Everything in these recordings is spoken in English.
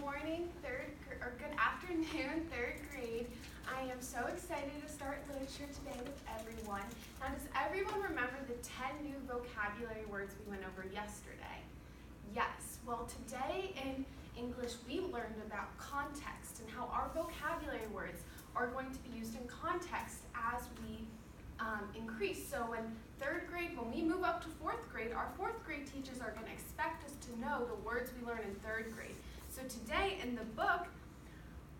morning, good afternoon, third grade. I am so excited to start literature today with everyone. Now, does everyone remember the 10 new vocabulary words we went over yesterday? Yes. Well, today in English, we learned about context and how our vocabulary words are going to be used in context as we increase. So in third grade, when we move up to fourth grade, our fourth grade teachers are going to expect us to know the words we learn in third grade. So today in the book,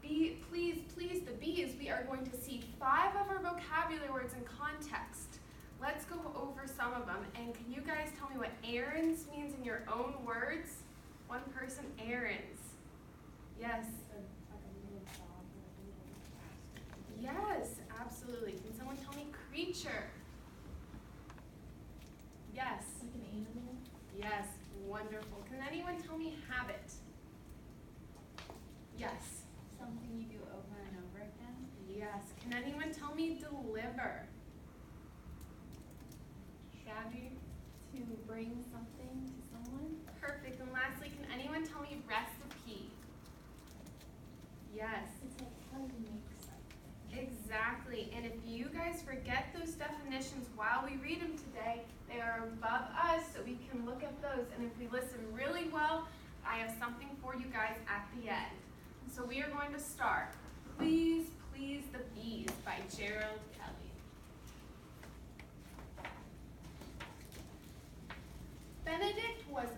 Please, the B's, we are going to see 5 of our vocabulary words in context. Let's go over some of them. And can you guys tell me what errands means in your own words? One person, errands. Yes. Yes, absolutely. Can someone tell me creature? Yes. Like an animal? Yes, wonderful. Can anyone tell me habit? Yes. Something you do over and over again? Yes. Can anyone tell me deliver? Gabby? To bring something to someone? Perfect. And lastly, can anyone tell me recipe? Yes. It's like how you make something. Exactly. And if you guys forget those definitions while we read them today, they are above us so we can look at those. And if we listen really well, I have something for you guys at the end. So we are going to start. Please, the Bees by Gerald Kelly. Benedict was,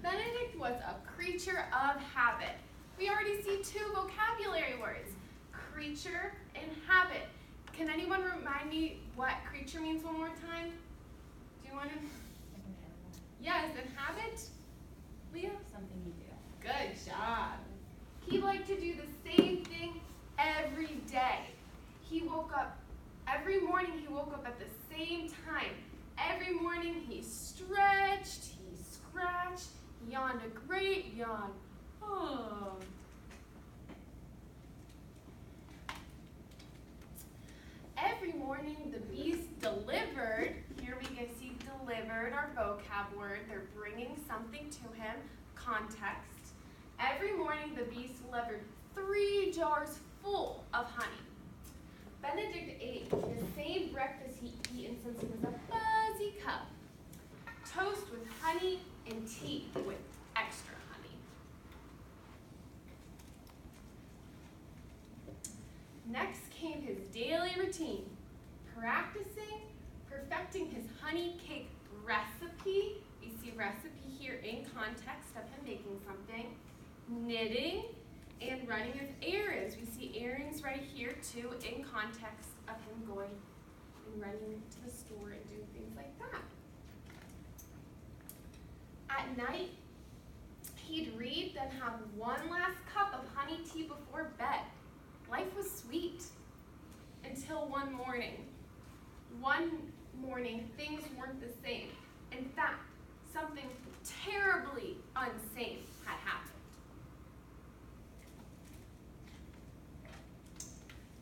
Benedict was a creature of habit. We already see 2 vocabulary words, creature and habit. Can anyone remind me what creature means one more time? Do you want to? Like an animal. Yes, and habit? Leah? Something you do. Good job. He liked to do the same thing every day. Every morning he woke up at the same time. Every morning he stretched, he scratched, he yawned a great yawn. Oh. Every morning the bees delivered, here we can see delivered, our vocab word. They're bringing something to him, context. Every morning the bees delivered 3 jars full of honey. Benedict ate the same breakfast he'd eaten since he was a fuzzy cub. Toast with honey and tea with extra honey. Next came his daily routine, perfecting his honey cake recipe. We see recipe here in context of him making something, knitting, and running his errands. We see errands right here too in context of him going and running to the store and doing things like that. At night, he'd read, then have one last cup of honey tea before bed. Life was sweet until one morning. One morning, things weren't the same. In fact, something terribly unsafe had happened.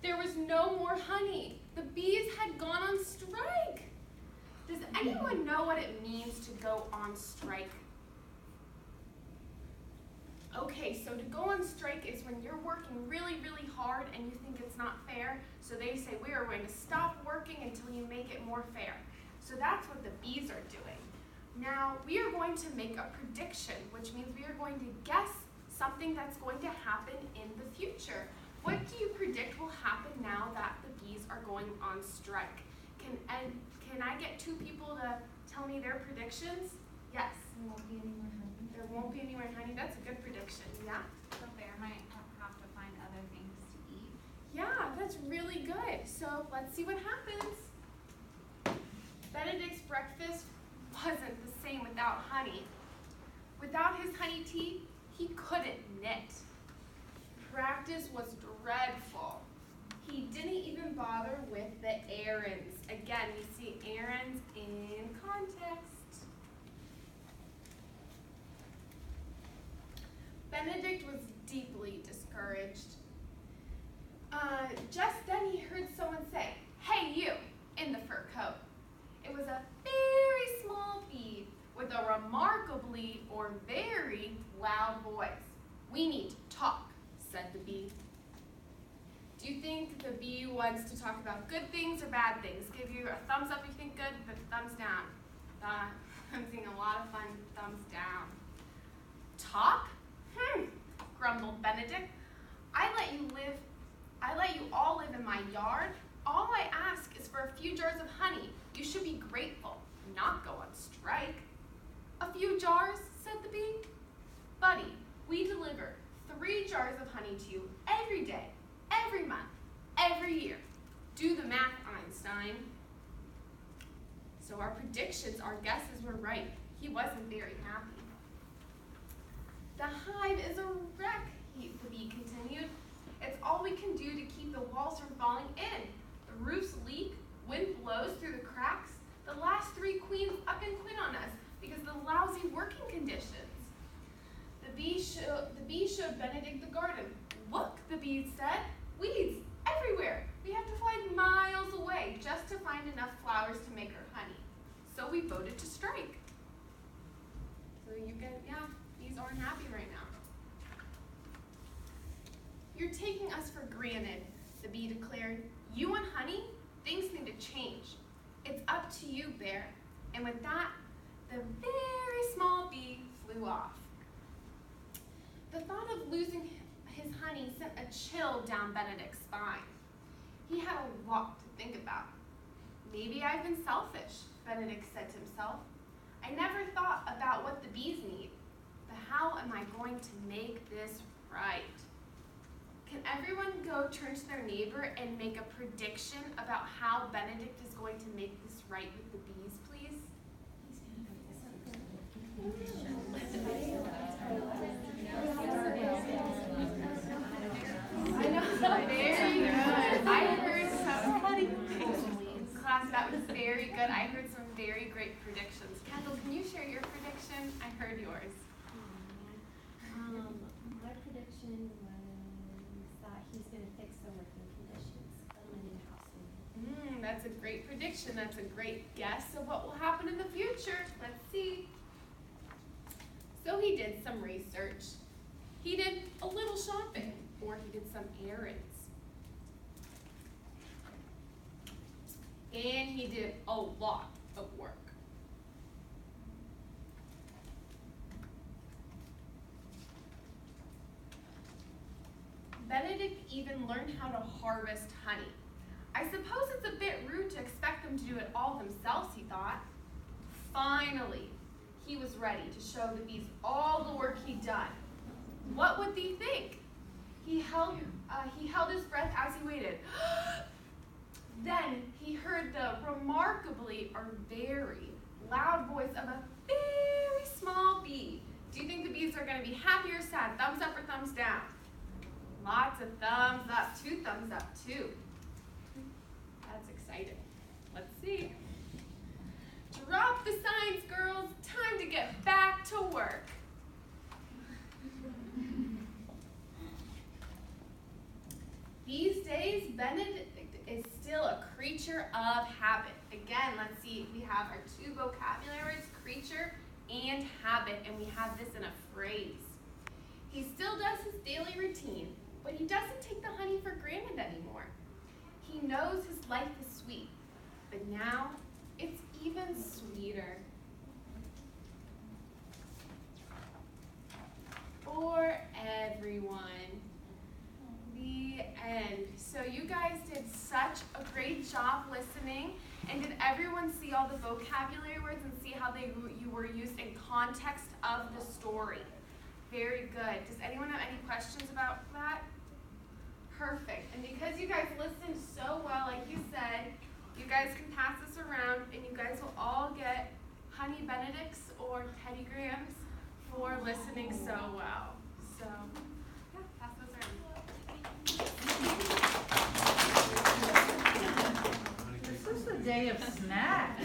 There was no more honey. The bees had gone on strike. Does anyone know what it means to go on strike? Okay, so to go on strike is when you're working really, really hard and you think it's not fair. So they say, we are going to stop working until you make it more fair. So that's what the bees are doing. Now, we are going to make a prediction, which means we are going to guess something that's going to happen in the future. What do you predict will happen now that the bees are going on strike? Can I get 2 people to tell me their predictions? Yes. There won't be any more honey. There won't be any more honey. That's a good prediction. Yeah? The bear might have to find other things to eat. Yeah, that's really good. So let's see what happens. Benedict's breakfast wasn't the same without honey. Without his honey tea, he couldn't knit. Practice was dreadful. He didn't even bother with the errands. Again, we see errands in context. Benedict was deeply discouraged. Just then he heard someone say, "Hey, you, in the fur coat." It was a very small bee with a remarkably remarkably or very loud voice. We need to talk, said the bee. Do you think the bee wants to talk about good things or bad things? Give you a thumbs up if you think good, but thumbs down. I'm seeing a lot of fun thumbs down. Talk? Grumbled Benedict. I let you all live in my yard. All I ask is for a few jars of honey. You should be grateful, not go on strike. A few jars, said the bee. Buddy, we deliver 3 jars of honey to you every day, every month, every year. Do the math, Einstein. So our predictions, our guesses were right. He wasn't very happy. The hive is a wreck, the bee continued. It's all we can do to keep the walls from falling in. The roofs leak, wind blows through the cracks. The last 3 queens up and quit on us because of the lousy working conditions. The bee showed Benedict the garden. Look, the bee said, weeds everywhere. We have to fly miles away just to find enough flowers to make our honey. So we voted to strike. So you get, bees aren't happy right now. You're taking us for granted, the bee declared. You want honey? Things need to change. It's up to you, Bear. And with that, the very small bee flew off. The thought of losing his honey sent a chill down Benedict's spine. He had a lot to think about. Maybe I've been selfish, Benedict said to himself. I never thought about what the bees need. But how am I going to make this right? Can everyone go turn to their neighbor and make a prediction about how Benedict is going to make this right with the bees, please? I know, very good. I heard some, class, that was very good. I heard some very great predictions. Kendall, can you share your prediction? I heard yours. My prediction was that he's going to fix the working conditions of my new house. That's a great prediction. That's a great guess of what will happen in the future. Let's see. So he did some research. He did a little shopping, or he did some errands. And he did a lot of work. Benedict even learned how to harvest honey. I suppose it's a bit rude to expect them to do it all themselves, he thought. Finally, he was ready to show the bees all the work he'd done. What would they think? He held his breath as he waited. Then he heard the remarkably or very loud voice of a very small bee. Do you think the bees are going to be happy or sad? Thumbs up or thumbs down? Lots of thumbs up. 2 thumbs up, too. That's exciting. Let's see. Drop the signs, girls. Time to get back to work. These days, Benedict is still a creature of habit. Again, let's see. We have our 2 vocabulary words, creature and habit, and we have this in a phrase. He still does his daily routine, but he doesn't take the honey for granted anymore. He knows his life is sweet, but now it's even sweeter. For everyone. The end. So you guys did such a great job listening. And did everyone see all the vocabulary words and see how you were used in context of the story? Very good. Does anyone have any questions about that? Perfect. And because you guys listened so well, like you said, you guys can pass this around and you guys will all get Honey Benedicts or Teddy Grahams for listening so well. So, yeah, pass those around. This is the day of snacks.